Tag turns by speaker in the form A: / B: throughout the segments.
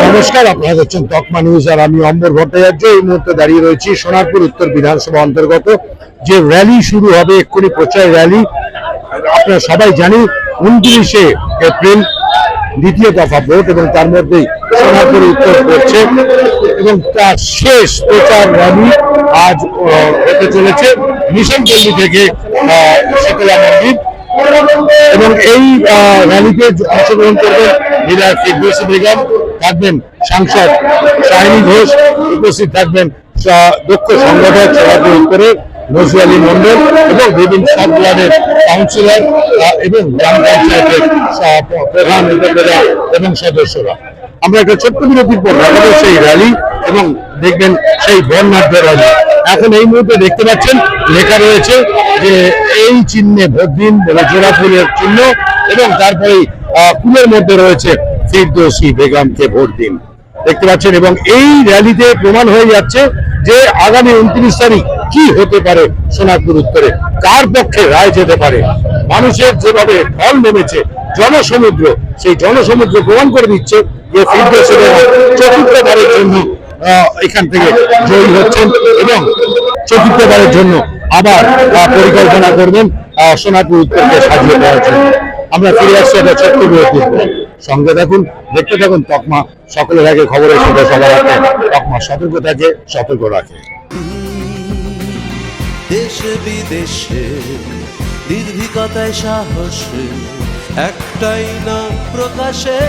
A: নমস্কার, আপনারা দেখছেন তকমা নিউজ আর আমি অম্বর ভট্টাচার্য। এই মুহূর্তে দাঁড়িয়ে রয়েছি সোনারপুর উত্তর বিধানসভা অন্তর্গত যে র্যালি শুরু হবে, এক্ষুনি প্রচার র্যালি। আপনারা সবাই জানি 29শে এপ্রিল দ্বিতীয় দফা ভোট এবং তার মধ্যেই সোনারপুর উত্তর পড়ছে এবং তার শেষ প্রচার র্যালি আজ হতে চলেছে মিশন পল্লী থেকে শীতলা মন্দির। এবং এই র্যালিতে অংশগ্রহণ করবেন বিধায়ক ফিরদৌসী বেগম, থাকবেন সাংসদ শাহিনী ঘোষ, উপস্থিত থাকবেন দক্ষ সংগঠক সোনারপুর উত্তরের নজরুল আলী মন্ডল এবং বিভিন্ন সাব ওয়ার্ডের কাউন্সিলর এবং গ্রাম পঞ্চায়েতের প্রধান উপপ্রধান এবং সদস্যরা। আমরা একটা ছোট্ট বিরতির পর দেখাবো সেই র্যালি এবং দেখবেন সেই বর্ণাঢ্য র্যালি। এখন এই মুহূর্তে দেখতে পাচ্ছেন লেখা রয়েছে যে এই চিহ্নে ভোট দিন বলে, জোড়া ফুলের চিহ্ন, এবং তারপরে ফুলের মধ্যে রয়েছে ফিরদৌসী বেগমকে ভোট দিন, দেখতে পাচ্ছেন। এবং এই র্যালিতে প্রমাণ হয়ে যাচ্ছে যে আগামী 29 তারিখ কি হতে পারে সোনারপুর উত্তরে, কার পক্ষে রায় যেতে পারে। মানুষের যেভাবে ঢল নেমেছে জনসমুদ্র, সেই জনসমুদ্র প্রমাণ করে দিচ্ছে যে ফিরদৌসী বেগম চতুর্থবারের জন্য এখান থেকে জয়ী হচ্ছেন এবং চতুর্থবারের জন্য আবার পরিকল্পনা করবেন সোনারপুর উত্তরকে সাজিয়ে দেওয়ার জন্য। আমরা ফিরে আসছি একটা ছোট্ট বিরতির পর। সঙ্গে থাকুন, দেখতে থাকুন তকমা। সকলের আগে খবরের সাথে সবার রাখে তকমা, সতর্ক থাকে, সতর্ক রাখে।
B: দেশে বিদেশে নির্ভীকতায় সাহস একটাই নাম প্রকাশে,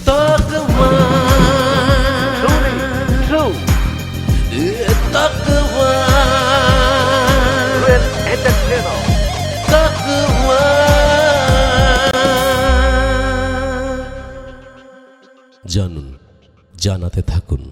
B: তকমা তকমা তকমা। জানুন, জানাতে থাকুন।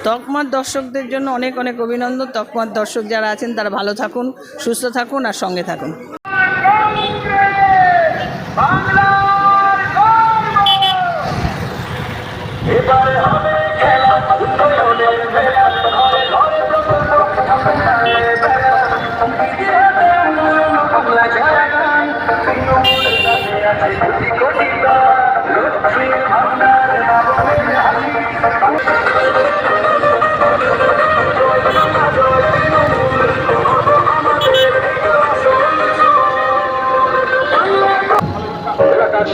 C: তকমার দর্শকদের জন্য অনেক অনেক অভিনন্দন। তকমার দর্শক যারা আছেন তারা ভালো থাকুন, সুস্থ থাকুন আর সঙ্গে থাকুন।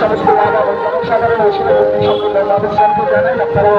D: সমস্ত জনসাধারণ হিসেবে সকলের মানুষজনকে জানাই আপনারা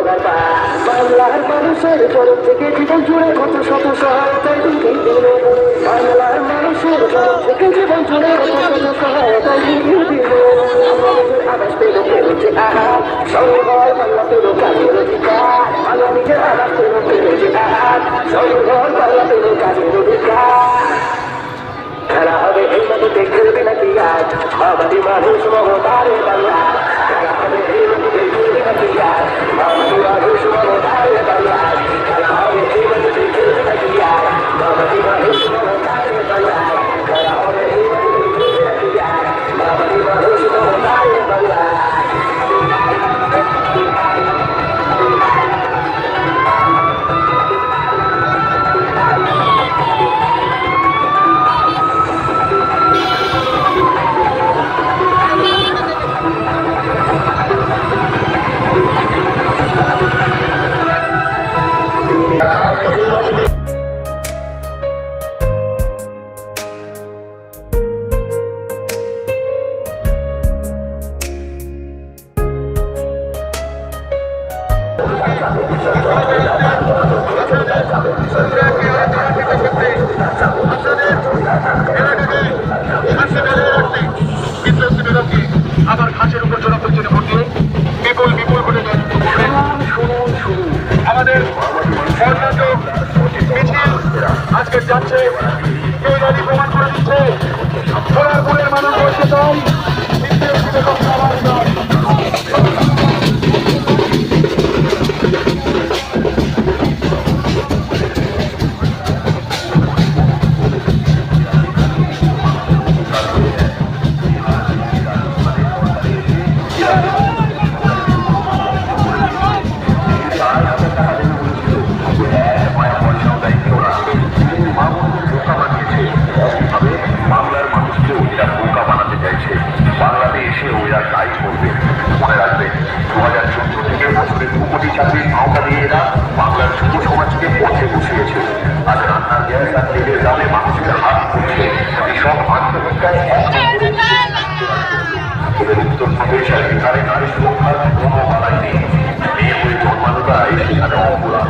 D: সোনার বাংলার মানুষের তরফ থেকে জীবন জুড়ে কত শত সহায়তায় দিকে দিল বাংলার মানুষের তরফ থেকে জীবন জুড়ে কত শত সহায়তায় দিকে দিল আবাস পেল পেরেছে আহার সর্বঘর বাংলা পেল কাজের অধিকার বাংলা নিজের আবাস পেল পেরেছে আহার সর্বঘর বাংলা পেল কাজের অধিকার খেলা হবে এই নদীতে খেলবে নাকি আজ আমাদের মানুষ মমতারে বাংলা খেলা হবে এই নদীতে খেলবে নাকি আজ আমাদের মানুষ মমতারে বাংলা খেলা হবে এই নদীতে খেলবে নাকি আজ আমাদের মানুষ মমতারে বাংলা খেলা হবে এই নদীতে খেলবে নাকি আজ আমাদের মানুষ মমতারে বাংলা
E: আবার ঘাসের উপর চড়া পেছনে ভোট দিয়ে বিপুল বিপুল ভোটে জয়যুক্ত করবেন। আমাদের কর্ণাটক মিছিল আজকে যাচ্ছে এই র্যালি প্রমাণ করে দিচ্ছে সোনারপুরের মানুষ বলতে চাই বাংলার মানুষকে ওইরা বোকা বানাতে চাইছে, বাংলাতে এসে ওইরা তাই করবে। মনে রাখবেন 2014 থেকে বছরে 2 কোটি চাকরির আওতা দিয়ে এরা বাংলার যুব সমাজকে পথে বসিয়েছে। আজ রান্নার গ্যাস আর তেলের দামে মানুষের হাত পড়ছে, এসব আত্মহত্যায় এদের উত্তরপ্রদেশ আর বিহারে নারী সুরক্ষার কোনো বাধাই নেই। মেয়ে হয়ে জন্মানোটাই সেখানে অপরাধ।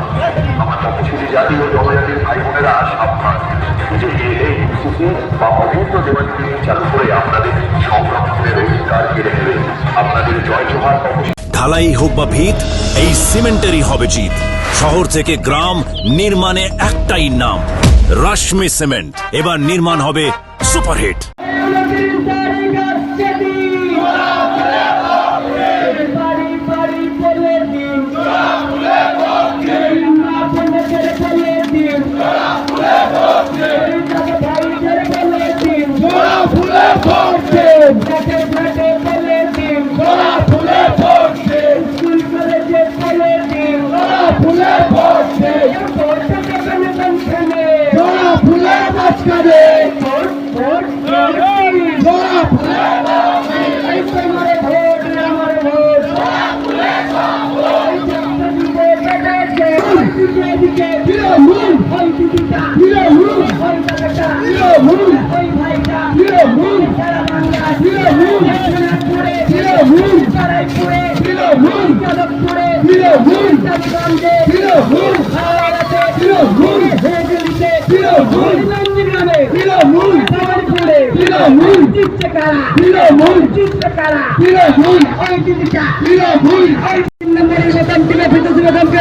E: আমার তপশিলি জাতি ও জনজাতির ভাই বোনেরা সাবধান যে এই ইস্যুকে বা অবৈধ দেওয়ানি চালু করে আপনাদের সংরক্ষণের অধিকার কেড়ে নেবে। আপনাদের জয় জোহার।
F: ঢালাই হোক বা ভিত, এই সিমেন্টেরই হবে জিত। শহর থেকে গ্রাম নির্মাণে একটাই নাম, রাশমি সিমেন্ট। এবার নির্মাণ হবে সুপারহিট।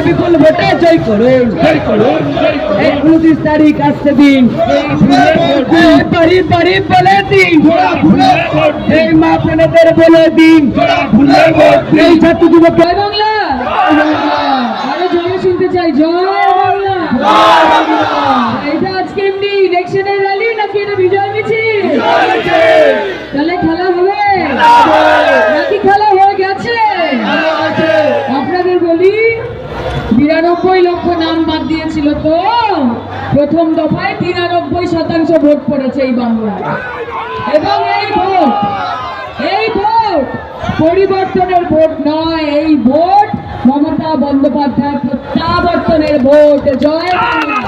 C: বিপুল ভোটে জয় করুন। 29 তারিখ আসছে দিন, বাড়ি বাড়ি বলে দিন, এই মা বোনেদের বলে দিন, এই ছাত্র যুবক জয় বাংলা, আরো জয় শুনতে চাই, জয় বাংলা। এটা আজকে এমনি ইলেকশনের র্যালি নাকি এটা বিজয় মিছিল? তাহলে খেলা হবে নাকি খেলা হয়ে গেছে? আপনাদের বলি 92 লক্ষ নাম বাদ দিয়েছিল তো প্রথম দফায় 93% ভোট পড়েছে এই বাংলায়। এবং এই ভোট পরিবর্তনের ভোট নয়, এই ভোট মমতা বন্দ্যোপাধ্যায় প্রত্যাবর্তনের ভোট। জয় বাংলা।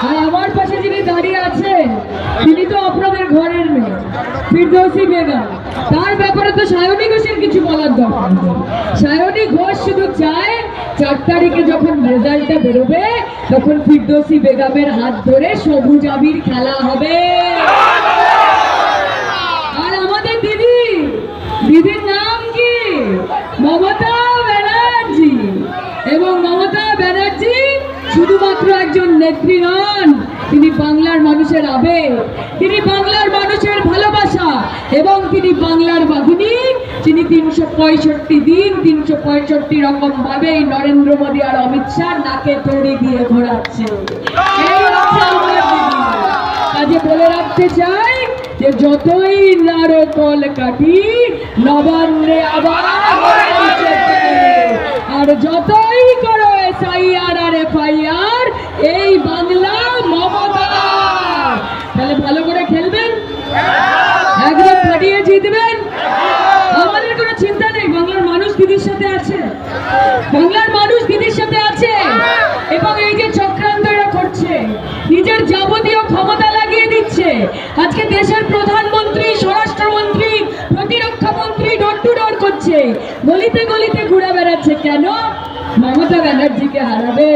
C: আর আমার পাশে যিনি দাঁড়িয়ে আছেন তিনি তো আপনাদের ঘরের মেয়ে, ফিরদৌসী বেগম। তার ব্যাপারে তো সায়নী ঘোষের কিছু বলার দরকার নেই। সায়নী ঘোষ শুধু চায় 4 তারিখে যখন রেজাল্টটা বেরোবে তখন ফিরদৌসী বেগমের হাত ধরে সবুজ আবির খেলা হবে। আর আমাদের দিদির নাম কি? মমতা ব্যানার্জি। এবং মমতা ব্যানার্জি শুধুমাত্র একজন নেত্রী নন, তিনি বাংলার মানুষের আবেগ, তিনি বাংলার মানুষের ভালোবাসা এবং তিনি বাংলার বাহিনী, তিনি 365 দিন 365 রকম ভাবে নরেন্দ্র মোদী আর অমিত শাহ নাকে দড়ি দিয়ে ঘোরাচ্ছে। এই হচ্ছে আমার দিদি। কাজে বলে রাখতে চাই যে যতই নারকল কাটি নবান্নে আবার আর যতই করো SIR আর FIR এই বাংলা মমতা। তাহলে ভালো করে খেলবেন, একদম ফাটিয়ে জিতবেন। আমাদের কোনো চিন্তা নেই, বাংলার মানুষ দিদির সাথে আছে, বাংলার মানুষ দিদির সাথে আছে। এবং এই যে চক্রান্ত এরা করছে, নিজের যাবতীয় ক্ষমতা লাগিয়ে দিচ্ছে। আজকে দেশের প্রধানমন্ত্রী, স্বরাষ্ট্রমন্ত্রী, প্রতিরক্ষা মন্ত্রী ডোর টু ডোর করছে, গলিতে গলিতে ঘুরে বেড়াচ্ছে। কেন? মমতা ব্যানার্জিকে হারাবে।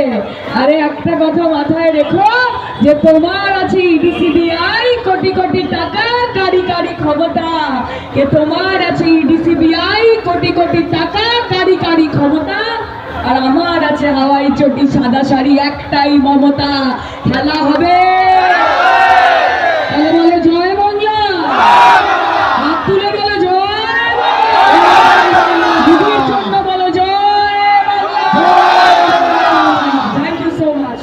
C: আরে একটা কথা মাথায় রেখো যে তোমার আছে ইডি সিবিআই কোটি কোটি টাকা, কারি কারি ক্ষমতা। কে তোমার আছে ইডি সিবিআই কোটি কোটি টাকা, কারি কারি ক্ষমতা। আর আমার আছে হাওয়াই চটি সাদা শাড়ি, একটাই মমতা। খেলা হবে। তাহলে বলে জয় বাংলা, হাত তুলে বলে জয় বাংলা, দিদির জন্য বলো জয় Bangla. Thank you so much.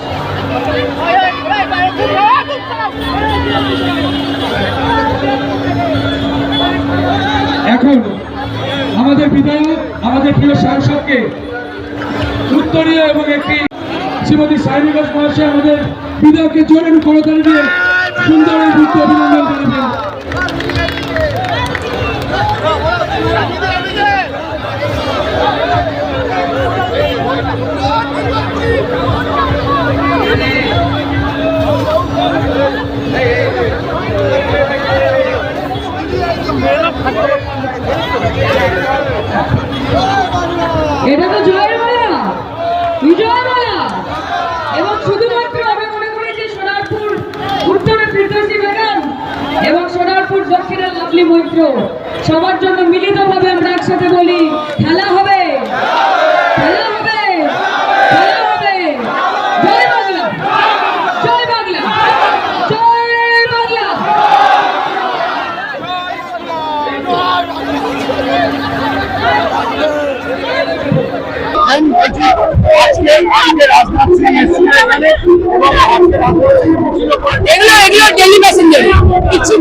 G: এখন আমাদের বিধায়ক, আমাদের প্রিয় সাংসদকে উত্তরীয় এবং একটি শ্রীমতী সায়নী ঘোষ মহাশয় আমাদের বিধায়ককে জোরে করতালি দিয়ে সুন্দর এই বুদ্ধ অভিনন্দন জানাবেন।
C: এটা তো জয়ের মালা, বিজয় মালা। এবং শুধুমাত্র আমি মনে করি যে সোনারপুর উত্তরে ফিরদৌসী বেগম এবং সোনারপুর দক্ষিণের লাভলি মৈত্র সবার জন্য মিলিতভাবে আমরা একসাথে বলি খেলা হবে, খেলা হবে, খেলা হবে। জয় বাংলা, জয় বাংলা, জয় বাংলা।
H: এগুলো ডেলি প্যাসেঞ্জার,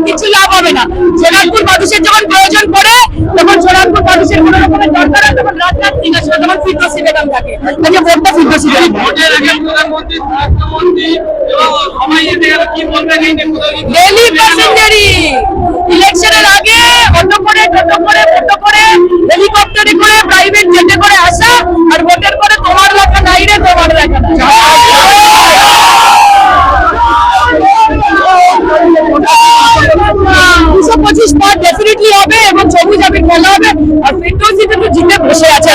H: কিছু লাভ হবে না। সোনারপুর মানুষের যখন প্রয়োজন পড়ে তখন সোনারপুর মানুষের কোনো রকমের দরকার হয়, তখন রাজনাথ সিং আসে, তখন ফিরদৌসী বেগম থাকে। তাকে ভোটটা ফিরদৌসী বেগম। ডেলি প্যাসেঞ্জারই ইলেকশনের আগে অটো করে, টোটো করে, ফটো করে, হেলিকপ্টারে করে, প্রাইভেট জেটে করে আসা, আর ভোটের পরে তোমার লেখা নাই রে, তোমার লেখা নাই। 225 পদ ডেফিনেটলি হবে এবং সবুজ আবির খেলা হবে। আর ফিরদৌসী তো জিতে বসে আছে।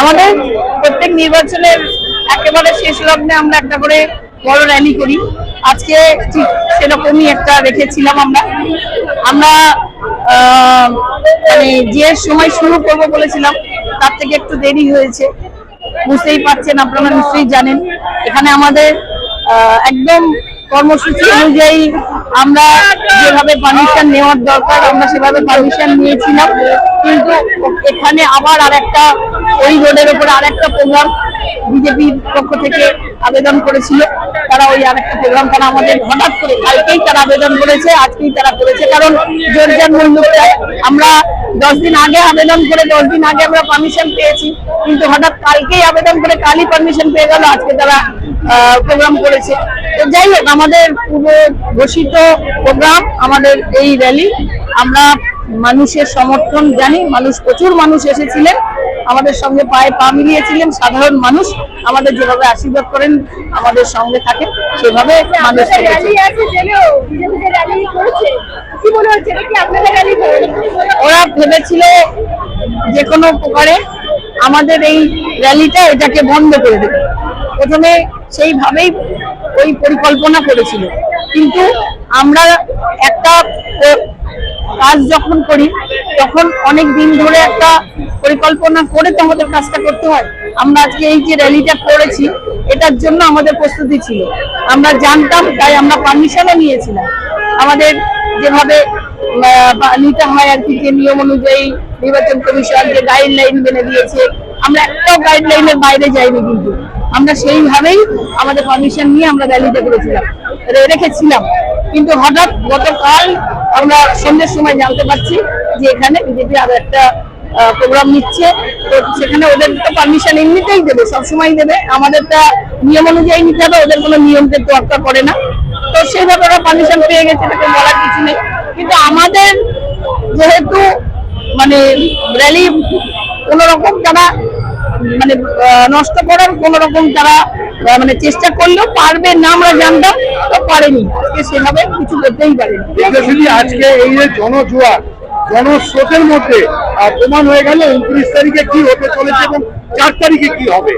H: আমাদের প্রত্যেক নির্বাচনের একেবারে শেষ লগ্নে আমরা একটা করে বড় র্যালি করি। আজকে ঠিক সেরকমই একটা রেখেছিলাম আমরা মানে যে সময় শুরু করব বলেছিলাম তার থেকে একটু দেরি হয়েছে, বুঝতেই পারছেন, আপনারা নিশ্চয়ই জানেন। এখানে আমাদের একদম কর্মসূচি অনুযায়ী আমরা যেভাবে পারমিশন নেওয়ার দরকার আমরা সেভাবে পারমিশন নিয়েছিলাম, কিন্তু এখানে আবার আরেকটা ওই রোডের উপরে আরেকটা প্রোগ্রাম বিজেপির পক্ষ থেকে আবেদন করেছিল। তারা ওই আরেকটা প্রোগ্রাম তারা আমাদের হঠাৎ করে কালকেই তারা আবেদন করেছে, আজকেই তারা করেছে, কারণ জোরজার মূল্যটা আমরা 10 দিন আগে আবেদন করে 10 দিন আগে আমরা পারমিশন পেয়েছি, কিন্তু হঠাৎ কালকেই আবেদন করে কালই পারমিশন পেয়ে গেল, আজকে তারা প্রোগ্রাম করেছে। তো যাই হোক, আমাদের পূর্ব ঘোষিত প্রোগ্রাম, আমাদের এই র্যালি, আমরা মানুষের সমর্থন জানি, প্রচুর মানুষ এসেছিলেন আমাদের সঙ্গে পায়ে পা মিলিয়েছিলেন। সাধারণ মানুষ আমাদের যেভাবে আশীর্বাদ করেন, আমাদের সঙ্গে থাকেন, সেভাবে মানুষ ওরা ভেবেছিল যে কোনো প্রকারে আমাদের এই র্যালিটা এটাকে বন্ধ করে দেবে। প্রথমে সেইভাবেই ওই পরিকল্পনা করেছিল, কিন্তু আমরা একটা কাজ যখন করি তখন অনেক দিন ধরে একটা পরিকল্পনা করে তো আমাদের কাজটা করতে হয়। আমরা আজকে এই যে র্যালিটা করেছি এটার জন্য আমাদের প্রস্তুতি ছিল, আমরা জানতাম, তাই আমরা পারমিশনও নিয়েছিলাম। আমাদের যেভাবে নিতে হয় আর কি, যে নিয়ম অনুযায়ী নির্বাচন কমিশন যে গাইডলাইন মেনে দিয়েছে, আমরা একটাও গাইডলাইনের বাইরে যাইনি, কিন্তু আমরা সেইভাবেই আমাদের পারমিশন নিয়ে আমরা র্যালিটা রেখেছিলাম। কিন্তু হঠাৎ গতকাল আমরা সন্ধ্যের সময় জানতে পারছি যে এখানে বিজেপি আরো একটা প্রোগ্রাম নিচ্ছে, তো সেখানে ওদের তো পারমিশন এমনিতেই দেবে, সবসময় দেবে, আমাদেরটা নিয়ম অনুযায়ী নিতে হবে, ওদের কোনো নিয়মকে তোয়াক্কা করে না। তো সেইভাবে ওরা পারমিশন পেয়ে গেছে, তাকে বলার কিছু নেই। কিন্তু আমাদের যেহেতু মানে র্যালি কোন রকম তারা মানে নষ্ট করার কোন রকম তারা মানে চেষ্টা করলেও পারবে না, আমরা জানতাম, তো পারেনি, সেভাবে কিছু করতেই পারেনি।
A: আজকে এই যে জনজোয়ার জনস্রোতের মধ্যে প্রমাণ হয়ে গেল 29 তারিখে কি হতে চলেছে এবং 4 তারিখে কি হবে।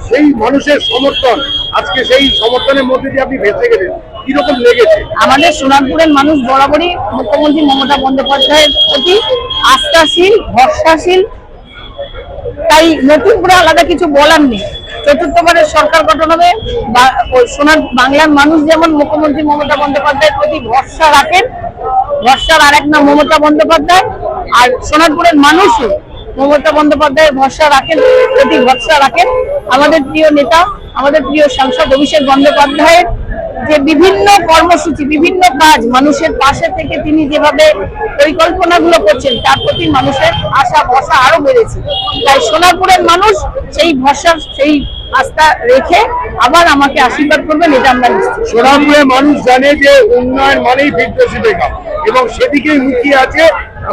A: সেই মানুষের সমর্থন, আজকে সেই সমর্থনের মধ্যে দিয়ে আপনি ভেসে গেলেন, কিরকম লেগেছে?
H: আমাদের সোনারপুরের মানুষ বরাবরই মুখ্যমন্ত্রী মমতা বন্দ্যোপাধ্যায়ের প্রতি আস্থাশীল, ভরসাশীল, তাই নতুন করে আলাদা কিছু বলার নেই। চতুর্থবারের সরকার গঠন হবে, বাংলার মানুষ যেমন মুখ্যমন্ত্রী মমতা বন্দ্যোপাধ্যায়ের প্রতি ভরসা রাখেন, ভরসার আরেক নাম মমতা বন্দ্যোপাধ্যায়, আর সোনারপুরের মানুষও মমতা বন্দ্যোপাধ্যায়ের ভরসা রাখেন, প্রতি ভরসা রাখেন। আমাদের প্রিয় নেতা, আমাদের প্রিয় সাংসদ অভিষেক বন্দ্যোপাধ্যায়ের যে বিভিন্ন কর্মসূচি, বিভিন্ন কাজ, মানুষের পাশে থেকে তিনি যেভাবে পরিকল্পনাগুলো করছেন, তার প্রতি মানুষের আশা ভরসা আরো বেড়েছে। তাই সোনারপুরের মানুষ সেই ভরসা, সেই আস্থা রেখে আবার আমাকে আশীর্বাদ করবেন, এটা আমরা নিশ্চিত।
A: সোনারপুরের মানুষ জানে যে উন্নয়ন মানেই ফিরদৌসী বেগম, এবং সেদিকেই মুখিয়ে আছে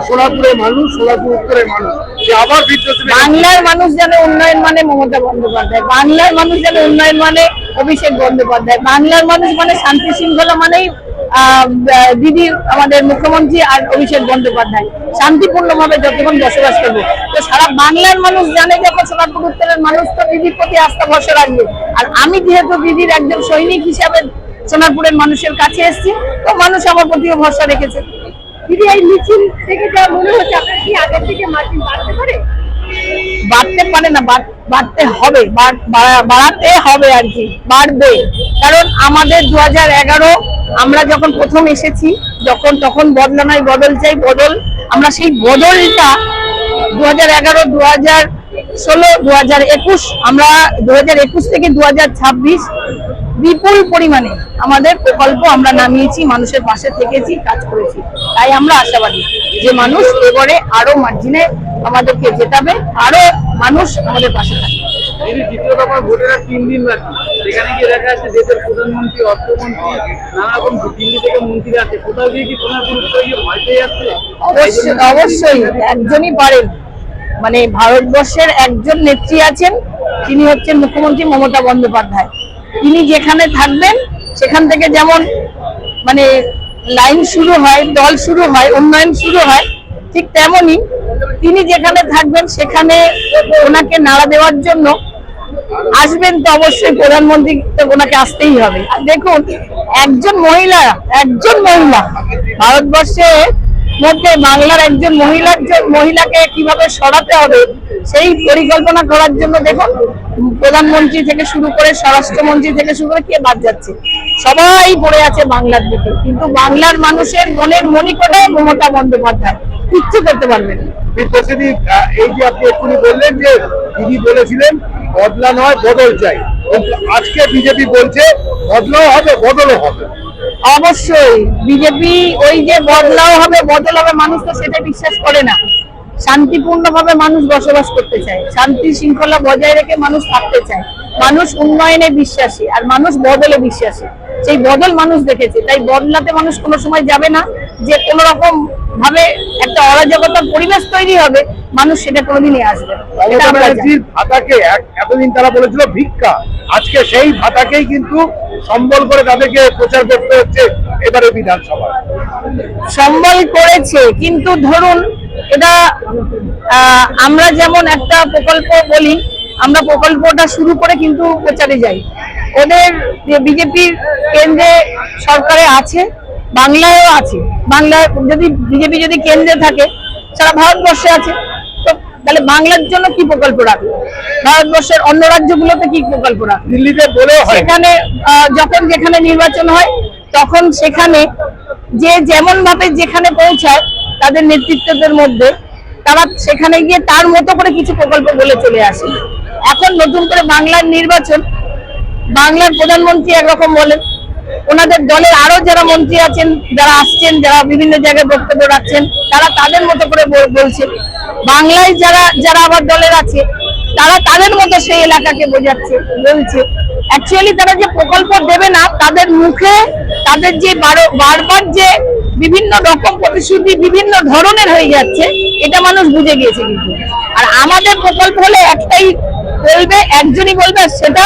A: সোনারপুরের মানুষ, সোনারপুর উত্তরের মানুষ, যে আবার ফিরদৌসী বেগম।
H: বাংলার মানুষ জানে উন্নয়ন মানে মমতা বন্দ্যোপাধ্যায়, বাংলার মানুষ জানে উন্নয়ন মানে অভিষেক বন্দ্যোপাধ্যায়, বাংলার মানুষ মানে শান্তি শৃঙ্খলা মানেই দিদি আমাদের মুখ্যমন্ত্রী আর অভিষেক বন্দ্যোপাধ্যায়, শান্তিপূর্ণভাবে যতক্ষণ বসবাস করবে। তো সারা বাংলার মানুষ জানে যখন সোনারপুর উত্তরের মানুষ তো দিদির প্রতি আস্থা ভরসা রাখবে। আর আমি যেহেতু দিদির একজন সৈনিক হিসাবে সোনারপুরের মানুষের কাছে এসেছি, তো মানুষ আমার প্রতিও ভরসা রেখেছে।
I: দিদি, এই মিছিল থেকে যা মনে হচ্ছে আপনার কি আগের থেকে মার্জিন বাড়তে পারে?
H: বাড়তে পারে না, বাড়তে হবে, বাড়াতে হবে আর কি, বাড়বে। কারণ আমাদের 2011 আমরা যখন প্রথম এসেছি, তখন বদলা নয় বদল চাই, বদল। আমরা সেই বদলটা 2011, 2016, 2021, আমরা 2021 থেকে 2026 বিপুল পরিমাণে আমাদের প্রকল্প আমরা নামিয়েছি, মানুষের পাশে থেকেছি, কাজ করেছি। তাই আমরা আশাবাদী যে মানুষ এবারে আরো মার্জিনে আমাদেরকে জেতাবে, আরো মানুষ আমাদের পাশে থাকবে।
G: দ্বিতীয় দফা ভোটের 3 দিন বাকি, সেখানে গিয়ে দেখা যাচ্ছে দেশের প্রধানমন্ত্রী, অর্থমন্ত্রী, নানা রকম দিল্লি থেকে মন্ত্রী আছে, কোথাও গিয়ে কি সোনারপুর উত্তরে গিয়ে ভয় পেয়ে যাচ্ছে?
H: অবশ্যই একজনই পারেন, মানে ভারতবর্ষের একজন নেত্রী আছেন, তিনি হচ্ছেন মুখ্যমন্ত্রী মমতা বন্দ্যোপাধ্যায়। তিনি যেখানে থাকবেন সেখান থেকে যেমন মানে লাইন শুরু হয়, দল শুরু হয়, উন্নয়ন শুরু হয়, ঠিক তেমনি তিনি যেখানে থাকবেন সেখানে ওনাকে নাড়া দেওয়ার জন্য আসবেন, তো অবশ্যই প্রধানমন্ত্রী তো ওনাকে আসতেই হবে। আর দেখুন, একজন মহিলা ভারতবর্ষের মধ্যে বাংলার একজন মহিলাকে কিভাবে সরাতে হবে সেই পরিকল্পনা করার জন্য দেখুন, প্রধানমন্ত্রী থেকে শুরু করে স্বরাষ্ট্রমন্ত্রী থেকে শুরু করে কে বাদ যাচ্ছে, সবাই পড়ে আছে বাংলার দিকে। কিন্তু বাংলার মানুষের মনের মণিকোঠায় মমতা বন্দ্যোপাধ্যায় কিচ্ছু করতে পারবেন না।
A: এই যে আপনি এক্ষুনি বললেন যে দিদি বলেছিলেন বদলা নয় বদল চাই, কিন্তু আজকে বিজেপি বলছে বদলাও হবে, বদলও হবে।
H: অবশ্যই বিজেপি ওই যে বদলাও হবে, বদল হবে, মানুষ তো সেটা বিশ্বাস করে না। শান্তিপূর্ণভাবে মানুষ বসবাস করতে চায়, শান্তি শৃঙ্খলা বজায় রেখে মানুষ থাকতে চায়, মানুষ উন্নয়নে বিশ্বাসী, আর মানুষ বদলে বিশ্বাসী। সেই বদল মানুষ দেখেছে, তাই বদলাতে মানুষ কোনো সময় যাবে না, যে কোনো রকম ভাবে একটা অরাজকতার পরিবেশ তৈরি হবে, মানুষ সেটা কোনোদিনই আসবে না। এটা আমরা জানি।
A: ভাতাকে এতদিন তারা বলেছিল ভিক্ষা, আজকে সেই ভাতাকেই কিন্তু সম্বল করে তাদেরকে প্রচার করতে হচ্ছে এবারে বিধানসভায়।
H: সম্বল করেছে, কিন্তু ধরুন এটা আমরা যেমন একটা প্রকল্প বলি, আমরা প্রকল্পটা শুরু করে কিন্তু প্রচারে যাই। ওদের যে বিজেপির কেন্দ্রে সরকারে আছে, বাংলায়ও আছে, বাংলায় যদি বিজেপি যদি কেন্দ্রে থাকে, সারা ভারতবর্ষে আছে, তো তাহলে বাংলার জন্য কি প্রকল্প রাখবে, ভারতবর্ষের অন্য রাজ্যগুলোতে কি প্রকল্প রাখবে?
A: দিল্লিতে বলেও হয়
H: সেখানে যখন যেখানে নির্বাচন হয় তখন সেখানে যে যেমন ভাবে যেখানে পৌঁছায় তাদের নেতৃত্বদের মধ্যে, তারা সেখানে গিয়ে তার মতো করে কিছু প্রকল্প বলে চলে আসে। এখন নতুন করে বাংলার নির্বাচন, বাংলার প্রধানমন্ত্রী একরকম বলেন, ওনাদের দলের আরো যারা মন্ত্রী আছেন, যারা আসছেন, যারা বিভিন্ন জায়গায় বক্তব্য রাখছেন, তারা তাদের মতো করে বলছেন। বাংলায় যারা যারা আবার দলের আছে, তারা তাদের মতো সেই এলাকাকে বোঝাচ্ছে, বলছে। অ্যাকচুয়ালি তারা যে প্রকল্প দেবে না, তাদের মুখে তাদের যে বারবার যে বিভিন্ন রকম প্রতিশ্রুতি বিভিন্ন ধরনের হয়ে যাচ্ছে, এটা মানুষ বুঝে গিয়েছে। কিন্তু আর আমাদের প্রকল্প হলে একটাই বলবে, একজনই বলবে, সেটা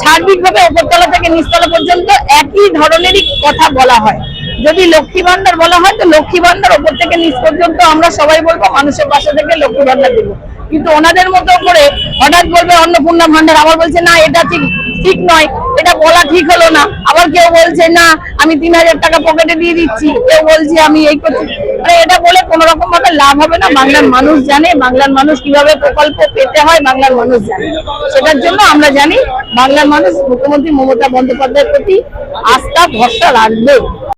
H: সার্বিকভাবে উপরতলা থেকে নিচতলা পর্যন্ত একই ধরনেরই কথা বলা হয়। যদি লক্ষ্মী ভান্ডার বলা হয়, তো লক্ষ্মী ভান্ডার ওপর থেকে নিচ পর্যন্ত আমরা সবাই বলবো মানুষের পাশে থেকে লক্ষ্মী ভান্ডার দেবো। কিন্তু ওনাদের মতো করে হঠাৎ বলবে অন্নপূর্ণা ভান্ডার, আবার বলছে না এটা ঠিক নয়, এটা বলা ঠিক হলো না। আবার কেউ বলছে না আমি 3000 টাকা পকেটে দিয়ে দিচ্ছি, কেউ বলছে আমি এই করছি। মানে এটা বলে কোন রকম ভাবে লাভ হবে না। বাংলার মানুষ জানে, বাংলার মানুষ কিভাবে প্রকল্প পেতে হয় বাংলার মানুষ জানে। সেটার জন্য আমরা জানি বাংলার মানুষ মুখ্যমন্ত্রী মমতা বন্দ্যোপাধ্যায়ের প্রতি আস্থা ভরসা রাখবে।